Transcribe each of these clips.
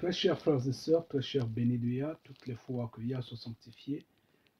Très chers frères et sœurs, très chers bénis de Yah, toutes les fois que Yah soit sanctifié,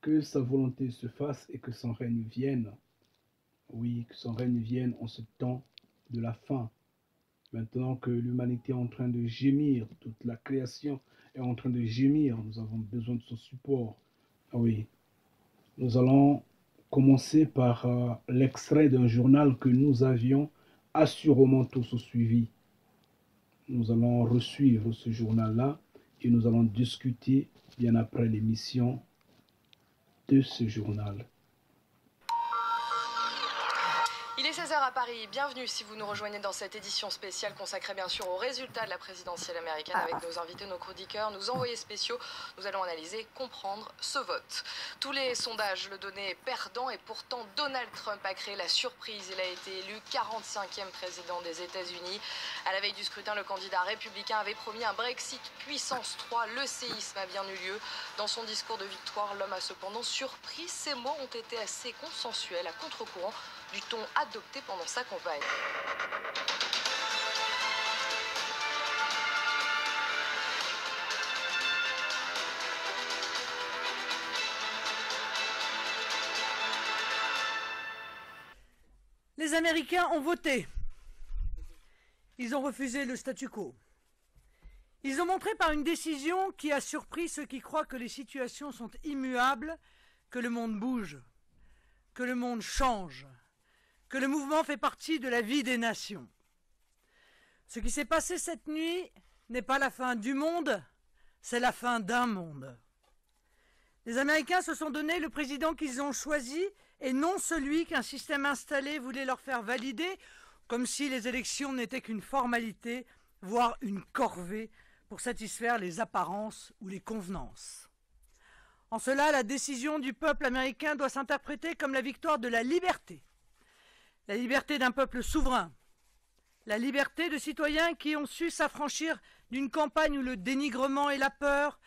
que sa volonté se fasse et que son règne vienne. Oui, que son règne vienne en ce temps de la fin. Maintenant que l'humanité est en train de gémir, toute la création est en train de gémir, nous avons besoin de son support. Oui, nous allons commencer par l'extrait d'un journal que nous avions assurément tous suivi. Nous allons resuivre ce journal-là et nous allons discuter bien après l'émission de ce journal. Il est 16 h à Paris, bienvenue si vous nous rejoignez dans cette édition spéciale consacrée bien sûr aux résultats de la présidentielle américaine avec nos invités, nos chroniqueurs, nos envoyés spéciaux. Nous allons analyser, comprendre ce vote. Tous les sondages le donnaient perdant et pourtant Donald Trump a créé la surprise. Il a été élu 45e président des États-Unis. À la veille du scrutin, le candidat républicain avait promis un Brexit puissance 3. Le séisme a bien eu lieu. Dans son discours de victoire, l'homme a cependant surpris. Ses mots ont été assez consensuels, à contre-courant du ton adopté pendant sa campagne. Les Américains ont voté. Ils ont refusé le statu quo. Ils ont montré par une décision qui a surpris ceux qui croient que les situations sont immuables, que le monde bouge, que le monde change, que le mouvement fait partie de la vie des nations. Ce qui s'est passé cette nuit n'est pas la fin du monde, c'est la fin d'un monde. Les Américains se sont donné le président qu'ils ont choisi et non celui qu'un système installé voulait leur faire valider, comme si les élections n'étaient qu'une formalité, voire une corvée, pour satisfaire les apparences ou les convenances. En cela, la décision du peuple américain doit s'interpréter comme la victoire de la liberté d'un peuple souverain, la liberté de citoyens qui ont su s'affranchir d'une campagne où le dénigrement et la peur,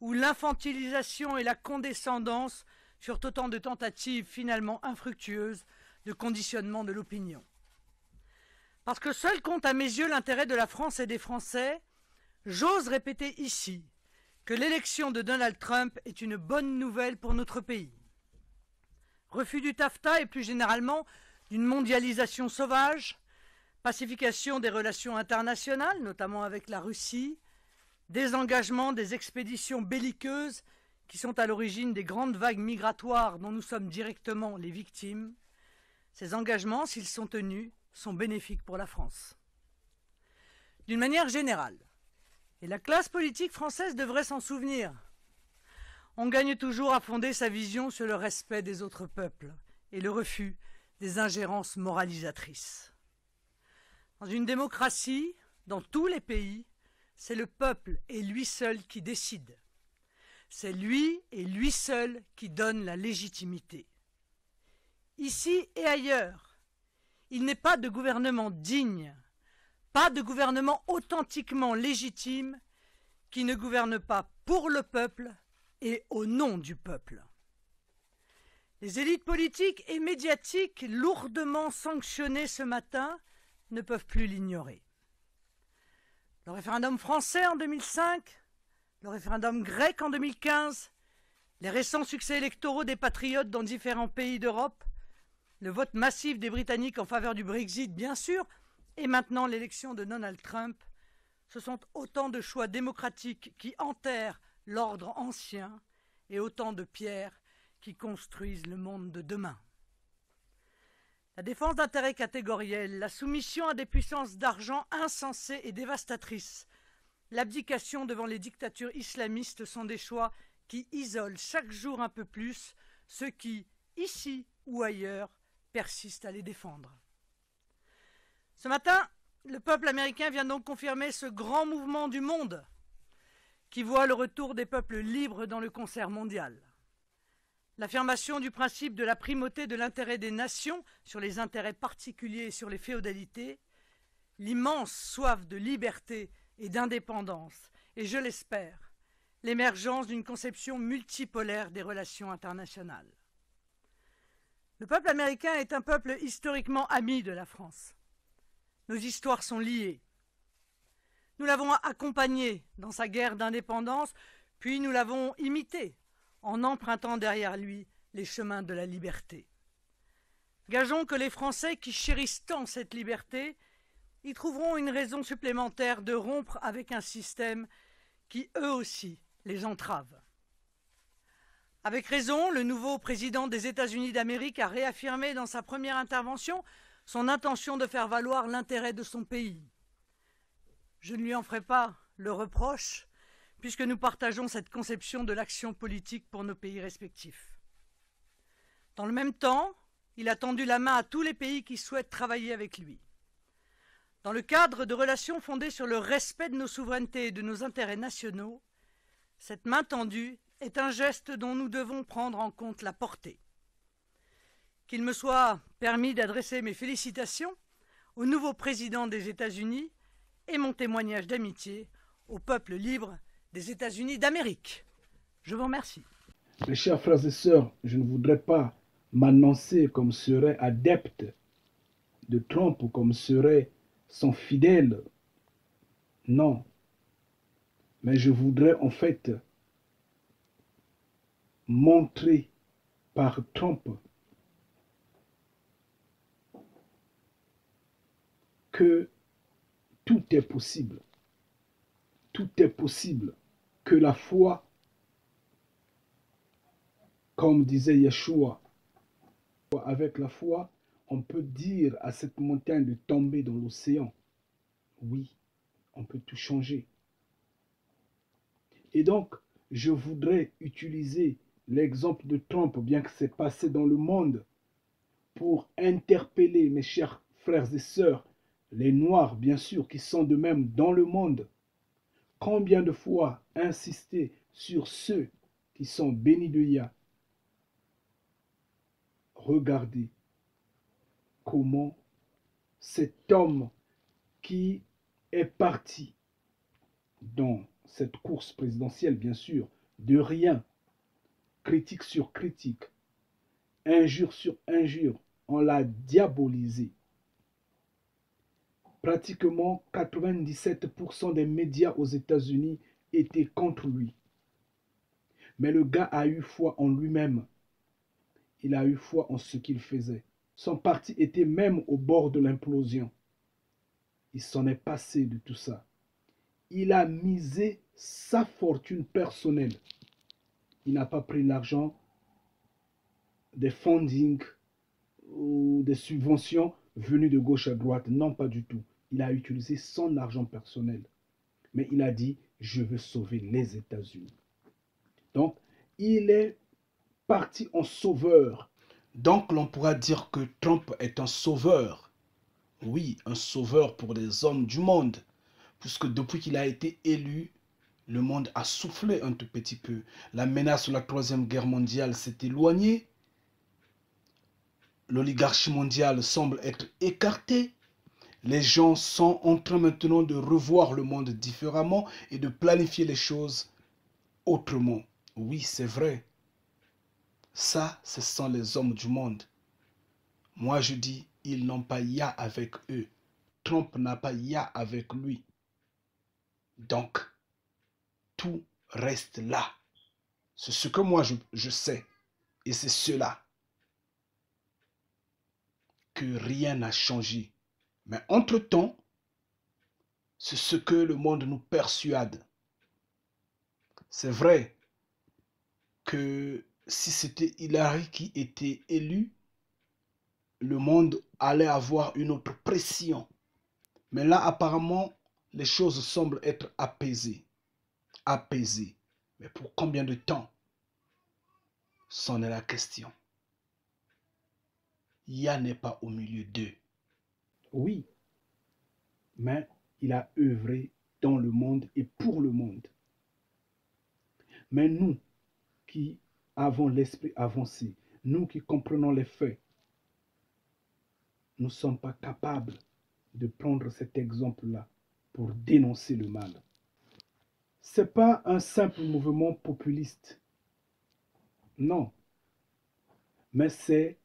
où l'infantilisation et la condescendance furent autant de tentatives finalement infructueuses de conditionnement de l'opinion. Parce que seul compte à mes yeux l'intérêt de la France et des Français, j'ose répéter ici que l'élection de Donald Trump est une bonne nouvelle pour notre pays. Refus du TAFTA et plus généralement d'une mondialisation sauvage, pacification des relations internationales, notamment avec la Russie, désengagement des expéditions belliqueuses qui sont à l'origine des grandes vagues migratoires dont nous sommes directement les victimes. Ces engagements, s'ils sont tenus, sont bénéfiques pour la France. D'une manière générale, et la classe politique française devrait s'en souvenir, on gagne toujours à fonder sa vision sur le respect des autres peuples et le refus des ingérences moralisatrices. Dans une démocratie, dans tous les pays, c'est le peuple et lui seul qui décide. C'est lui et lui seul qui donne la légitimité. Ici et ailleurs, il n'est pas de gouvernement digne, pas de gouvernement authentiquement légitime qui ne gouverne pas pour le peuple et au nom du peuple. Les élites politiques et médiatiques lourdement sanctionnées ce matin ne peuvent plus l'ignorer. Le référendum français en 2005, le référendum grec en 2015, les récents succès électoraux des patriotes dans différents pays d'Europe, le vote massif des Britanniques en faveur du Brexit, bien sûr, et maintenant l'élection de Donald Trump, ce sont autant de choix démocratiques qui enterrent l'ordre ancien et autant de pierres qui construisent le monde de demain. La défense d'intérêts catégoriels, la soumission à des puissances d'argent insensées et dévastatrices, l'abdication devant les dictatures islamistes sont des choix qui isolent chaque jour un peu plus ceux qui, ici ou ailleurs, persistent à les défendre. Ce matin, le peuple américain vient donc confirmer ce grand mouvement du monde qui voit le retour des peuples libres dans le concert mondial. L'affirmation du principe de la primauté de l'intérêt des nations sur les intérêts particuliers et sur les féodalités, l'immense soif de liberté et d'indépendance, et je l'espère, l'émergence d'une conception multipolaire des relations internationales. Le peuple américain est un peuple historiquement ami de la France. Nos histoires sont liées. Nous l'avons accompagné dans sa guerre d'indépendance, puis nous l'avons imité en empruntant derrière lui les chemins de la liberté. Gageons que les Français qui chérissent tant cette liberté y trouveront une raison supplémentaire de rompre avec un système qui, eux aussi, les entrave. Avec raison, le nouveau président des États-Unis d'Amérique a réaffirmé dans sa première intervention son intention de faire valoir l'intérêt de son pays. Je ne lui en ferai pas le reproche, puisque nous partageons cette conception de l'action politique pour nos pays respectifs. Dans le même temps, il a tendu la main à tous les pays qui souhaitent travailler avec lui. Dans le cadre de relations fondées sur le respect de nos souverainetés et de nos intérêts nationaux, cette main tendue est un geste dont nous devons prendre en compte la portée. Qu'il me soit permis d'adresser mes félicitations au nouveau président des États-Unis et mon témoignage d'amitié au peuple libre des États-Unis d'Amérique. Je vous remercie. Mes chers frères et sœurs, je ne voudrais pas m'annoncer comme serait adepte de Trump ou comme serait son fidèle. Non. Mais je voudrais en fait montrer par Trump que tout est possible. Tout est possible. Que la foi, comme disait Yeshua, avec la foi, on peut dire à cette montagne de tomber dans l'océan. Oui, on peut tout changer. Et donc, je voudrais utiliser l'exemple de Trump, bien que c'est passé dans le monde, pour interpeller mes chers frères et sœurs, les Noirs, bien sûr, qui sont de même dans le monde. Combien de fois insister sur ceux qui sont bénis de Yah? Regardez comment cet homme qui est parti dans cette course présidentielle, bien sûr, de rien, critique sur critique, injure sur injure, on l'a diabolisé. Pratiquement 97% des médias aux États-Unis étaient contre lui. Mais le gars a eu foi en lui-même. Il a eu foi en ce qu'il faisait. Son parti était même au bord de l'implosion. Il s'en est passé de tout ça. Il a misé sa fortune personnelle. Il n'a pas pris l'argent des funding ou des subventions venues de gauche à droite. Non, pas du tout. Il a utilisé son argent personnel. Mais il a dit, je veux sauver les États-Unis. Donc, il est parti en sauveur. Donc, l'on pourra dire que Trump est un sauveur. Oui, un sauveur pour les hommes du monde. Puisque depuis qu'il a été élu, le monde a soufflé un tout petit peu. La menace de la Troisième Guerre mondiale s'est éloignée. L'oligarchie mondiale semble être écartée. Les gens sont en train maintenant de revoir le monde différemment et de planifier les choses autrement. Oui, c'est vrai. Ça, ce sont les hommes du monde. Moi, je dis, ils n'ont pas Yah avec eux. Trump n'a pas Yah avec lui. Donc, tout reste là. C'est ce que moi, je sais. Et c'est cela. Que rien n'a changé. Mais entre-temps, c'est ce que le monde nous persuade. C'est vrai que si c'était Hillary qui était élue, le monde allait avoir une autre pression. Mais là, apparemment, les choses semblent être apaisées. Apaisées. Mais pour combien de temps? C'en est la question. Yah n'est pas au milieu d'eux. Oui, mais il a œuvré dans le monde et pour le monde. Mais nous qui avons l'esprit avancé, nous qui comprenons les faits, nous ne sommes pas capables de prendre cet exemple-là pour dénoncer le mal. Ce n'est pas un simple mouvement populiste. Non. Mais c'est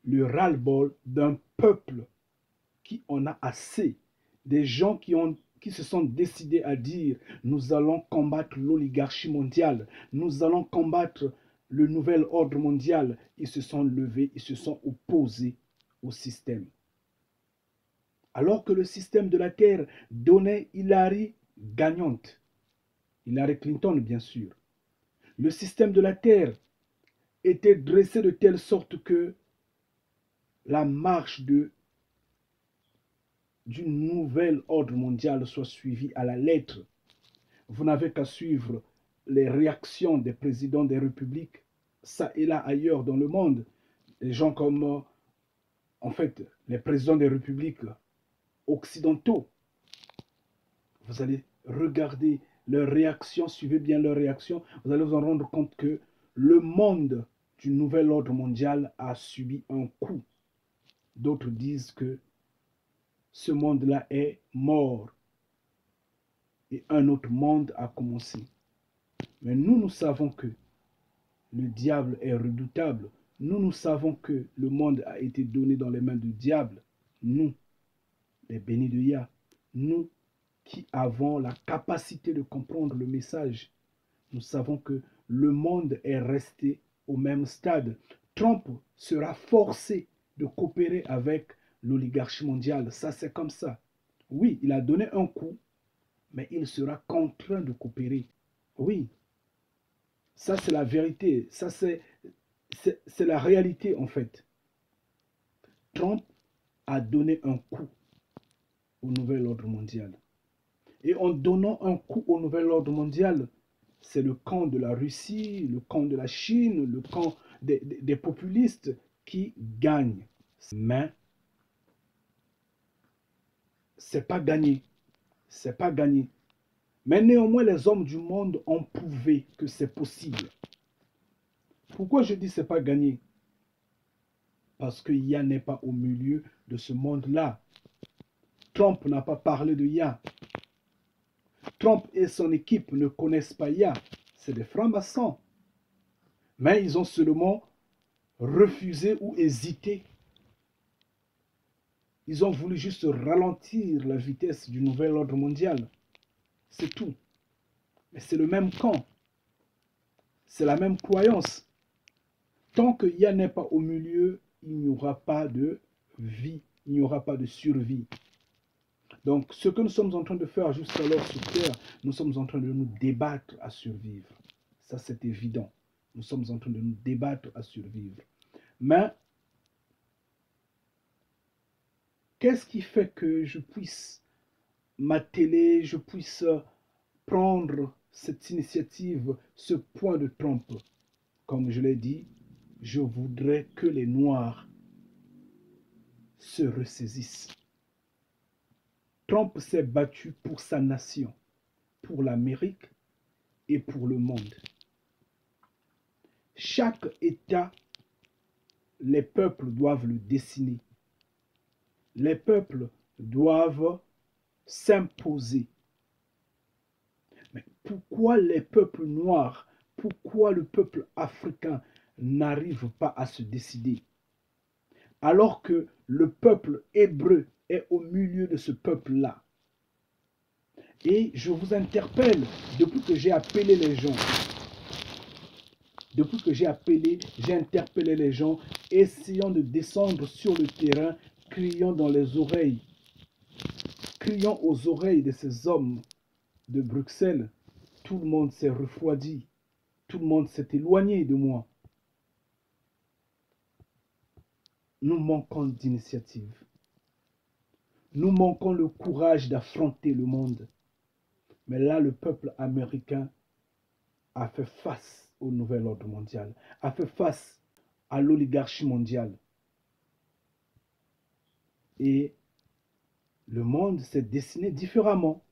le ras-le-bol d'un peuple qui en a assez. Des gens qui ont qui se sont décidés à dire « Nous allons combattre l'oligarchie mondiale, nous allons combattre le nouvel ordre mondial », ils se sont levés, ils se sont opposés au système. Alors que le système de la Terre donnait Hillary gagnante, Hillary Clinton bien sûr, le système de la Terre était dressé de telle sorte que la marche d'une nouvel ordre mondial soit suivie à la lettre. Vous n'avez qu'à suivre les réactions des présidents des républiques, ça et là ailleurs dans le monde. Les gens comme, en fait, les présidents des républiques occidentaux. Vous allez regarder leurs réactions, suivez bien leurs réactions, vous allez vous en rendre compte que le monde du nouvel ordre mondial a subi un coup. D'autres disent que ce monde-là est mort et un autre monde a commencé. Mais nous savons que le diable est redoutable. Nous savons que le monde a été donné dans les mains du diable. Nous, les bénis de Yah, nous qui avons la capacité de comprendre le message, nous savons que le monde est resté au même stade. Trump sera forcé de coopérer avec l'oligarchie mondiale. Ça, c'est comme ça. Oui, il a donné un coup, mais il sera contraint de coopérer. Oui, ça c'est la vérité. Ça c'est la réalité en fait. Trump a donné un coup au nouvel ordre mondial. Et en donnant un coup au nouvel ordre mondial, c'est le camp de la Russie, le camp de la Chine, le camp des populistes qui gagnent. Mais c'est pas gagné. C'est pas gagné. Mais néanmoins, les hommes du monde ont prouvé que c'est possible. Pourquoi je dis c'est pas gagné? Parce que Yah n'est pas au milieu de ce monde-là. Trump n'a pas parlé de Yah. Trump et son équipe ne connaissent pas Yah. C'est des francs-maçons. Mais ils ont seulement refusé ou hésité. Ils ont voulu juste ralentir la vitesse du nouvel ordre mondial. C'est tout. Mais c'est le même camp. C'est la même croyance. Tant que Yah n'est pas au milieu, il n'y aura pas de vie, il n'y aura pas de survie. Donc, ce que nous sommes en train de faire jusqu'alors sur Terre, nous sommes en train de nous débattre à survivre. Ça, c'est évident. Nous sommes en train de nous débattre à survivre. Mais, qu'est-ce qui fait que je puisse m'atteler, je puisse prendre cette initiative, ce point de Trump? Comme je l'ai dit, je voudrais que les Noirs se ressaisissent. Trump s'est battu pour sa nation, pour l'Amérique et pour le monde. Chaque État, les peuples doivent le dessiner. Les peuples doivent s'imposer. Mais pourquoi les peuples noirs, pourquoi le peuple africain n'arrive pas à se décider? Alors que le peuple hébreu est au milieu de ce peuple-là. Et je vous interpelle, depuis que j'ai appelé les gens, depuis que j'ai interpellé les gens, essayons de descendre sur le terrain, criant dans les oreilles, criant aux oreilles de ces hommes de Bruxelles. Tout le monde s'est refroidi, tout le monde s'est éloigné de moi. Nous manquons d'initiative. Nous manquons le courage d'affronter le monde. Mais là, le peuple américain a fait face au nouvel ordre mondial, a fait face à l'oligarchie mondiale. Et le monde s'est dessiné différemment.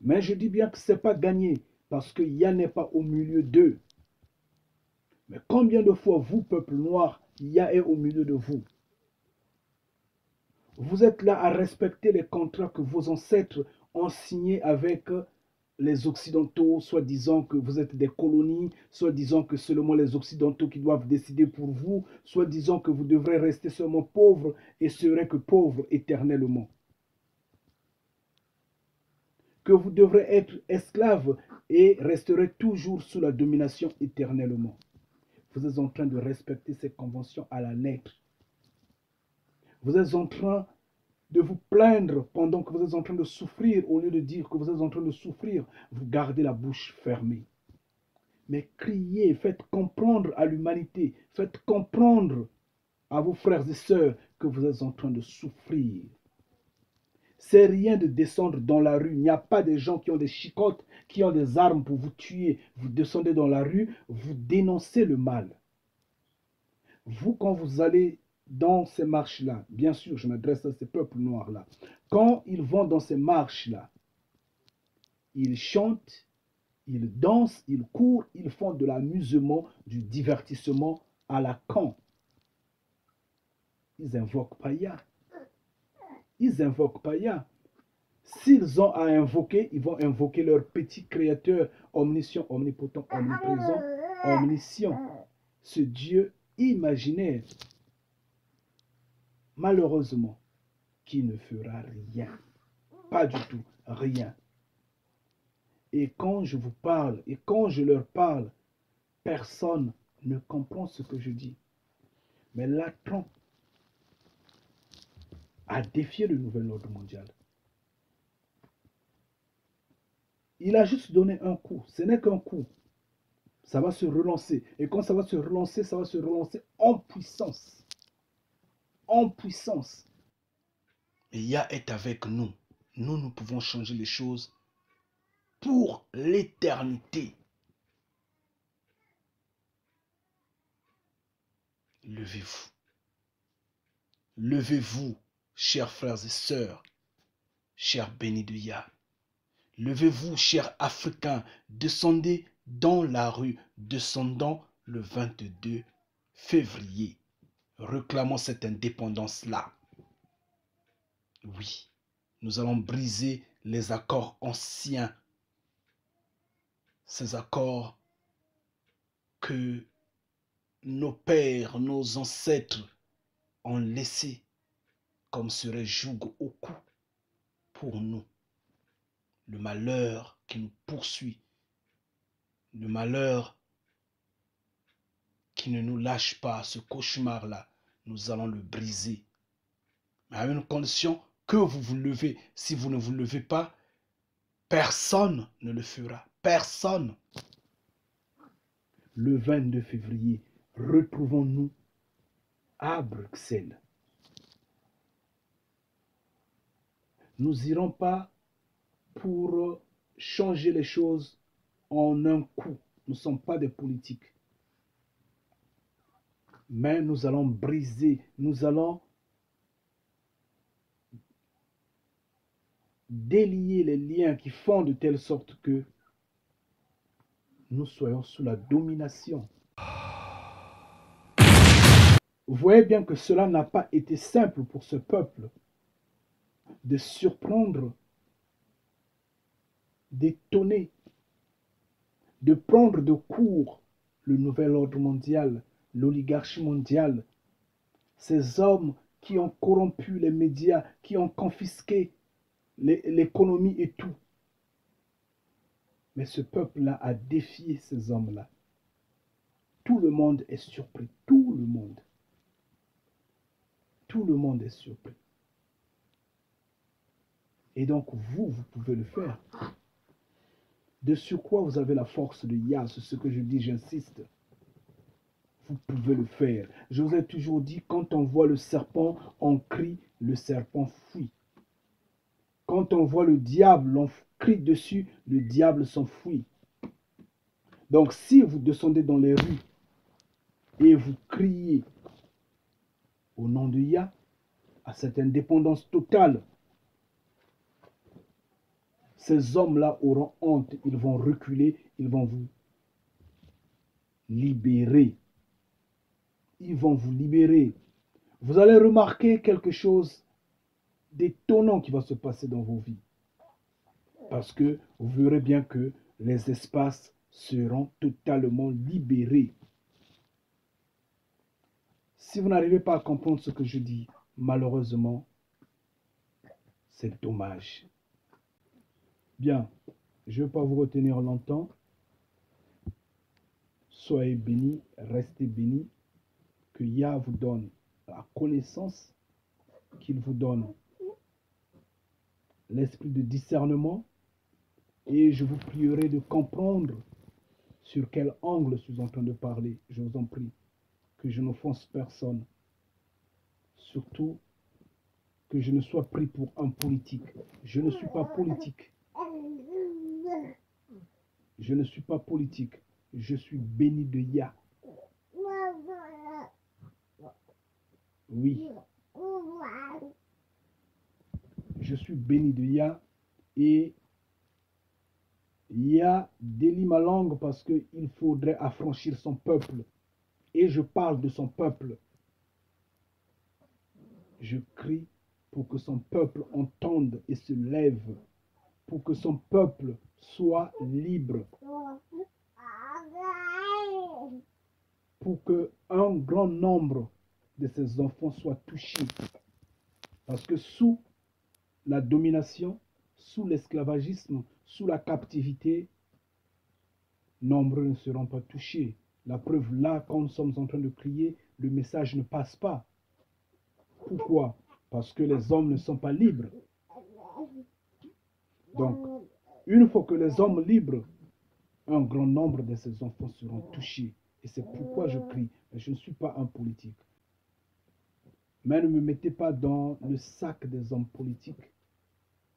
Mais je dis bien que ce n'est pas gagné, parce que Yah n'est pas au milieu d'eux. Mais combien de fois, vous, peuple noir, Yah est au milieu de vous? Vous êtes là à respecter les contrats que vos ancêtres ont signés avec les Occidentaux, soit disant que vous êtes des colonies, soit disant que seulement les Occidentaux qui doivent décider pour vous, soit disant que vous devrez rester seulement pauvre et serez que pauvre éternellement. que vous devrez être esclaves et resterez toujours sous la domination éternellement. Vous êtes en train de respecter ces conventions à la lettre. Vous êtes en train de vous plaindre pendant que vous êtes en train de souffrir. Au lieu de dire que vous êtes en train de souffrir, vous gardez la bouche fermée. Mais criez, faites comprendre à l'humanité, faites comprendre à vos frères et sœurs que vous êtes en train de souffrir. C'est rien de descendre dans la rue. Il n'y a pas des gens qui ont des chicottes, qui ont des armes pour vous tuer. Vous descendez dans la rue, vous dénoncez le mal. Vous, quand vous allez dans ces marches-là, bien sûr, je m'adresse à ces peuples noirs-là, quand ils vont dans ces marches-là, ils chantent, ils dansent, ils courent, ils font de l'amusement, du divertissement à la con. Ils invoquent pas Yah. Ils invoquent pas Yah. S'ils ont à invoquer, ils vont invoquer leur petit créateur omniscient, omnipotent, omniprésent, omniscient. Ce Dieu imaginaire, malheureusement, qui ne fera rien. Pas du tout, rien. Et quand je vous parle, et quand je leur parle, personne ne comprend ce que je dis. Mais Latran a défié le nouvel ordre mondial. Il a juste donné un coup. Ce n'est qu'un coup. Ça va se relancer. Et quand ça va se relancer en puissance. En puissance. Et Yah est avec nous. Nous pouvons changer les choses pour l'éternité. Levez-vous. Levez-vous, chers frères et sœurs, chers bénis de Yah. Levez-vous, chers Africains, descendez dans la rue, descendons le 22 février. Réclamons cette indépendance-là. Oui, nous allons briser les accords anciens. Ces accords que nos pères, nos ancêtres ont laissés comme serait joug au cou pour nous. Le malheur qui nous poursuit, le malheur qui ne nous lâche pas, ce cauchemar-là, nous allons le briser. Mais à une condition que vous vous levez. Si vous ne vous levez pas, personne ne le fera. Personne. Le 22 février, retrouvons-nous à Bruxelles. Nous n'irons pas pour changer les choses en un coup. Nous ne sommes pas des politiques. Mais nous allons briser, nous allons délier les liens qui font de telle sorte que nous soyons sous la domination. Vous voyez bien que cela n'a pas été simple pour ce peuple de surprendre, d'étonner, de prendre de court le nouvel ordre mondial, l'oligarchie mondiale, ces hommes qui ont corrompu les médias, qui ont confisqué l'économie et tout. Mais ce peuple-là a défié ces hommes-là. Tout le monde est surpris, tout le monde. Tout le monde est surpris. Et donc vous pouvez le faire. De surcroît, vous avez la force de Yah, c'est ce que je dis, j'insiste. Vous pouvez le faire. Je vous ai toujours dit, quand on voit le serpent, on crie, le serpent fuit. Quand on voit le diable, on crie dessus, le diable s'enfuit. Donc si vous descendez dans les rues et vous criez au nom de Yah, à cette indépendance totale, ces hommes-là auront honte, ils vont reculer, ils vont vous libérer. Ils vont vous libérer. Vous allez remarquer quelque chose d'étonnant qui va se passer dans vos vies. Parce que vous verrez bien que les espaces seront totalement libérés. Si vous n'arrivez pas à comprendre ce que je dis, malheureusement, c'est dommage. Bien, je ne vais pas vous retenir longtemps. Soyez bénis, restez bénis. Que Yah vous donne la connaissance, qu'il vous donne l'esprit de discernement, et je vous prierai de comprendre sur quel angle je suis en train de parler. Je vous en prie, que je n'offense personne. Surtout, que je ne sois pris pour un politique. Je ne suis pas politique. Je ne suis pas politique. Je suis béni de Yah. Oui. Je suis béni de Yah, et Yah délie ma langue parce qu'il faudrait affranchir son peuple. Et je parle de son peuple. Je crie pour que son peuple entende et se lève, pour que son peuple soit libre, pour que un grand nombre de ses enfants soient touchés. Parce que sous la domination, sous l'esclavagisme, sous la captivité, nombreux ne seront pas touchés. La preuve, là, quand nous sommes en train de crier, le message ne passe pas. Pourquoi? Parce que les hommes ne sont pas libres. Donc, une fois que les hommes libres, un grand nombre de ces enfants seront touchés. Et c'est pourquoi je crie. Mais je ne suis pas un politique. Mais ne me mettez pas dans le sac des hommes politiques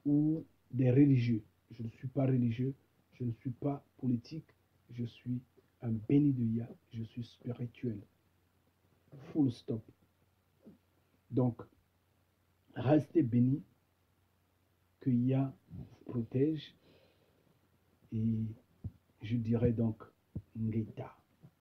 ou des religieux. Je ne suis pas religieux, je ne suis pas politique, je suis un béni de Yah, je suis spirituel. Full stop. Donc, restez bénis, que Yah vous protège, et je dirais donc Ngeta.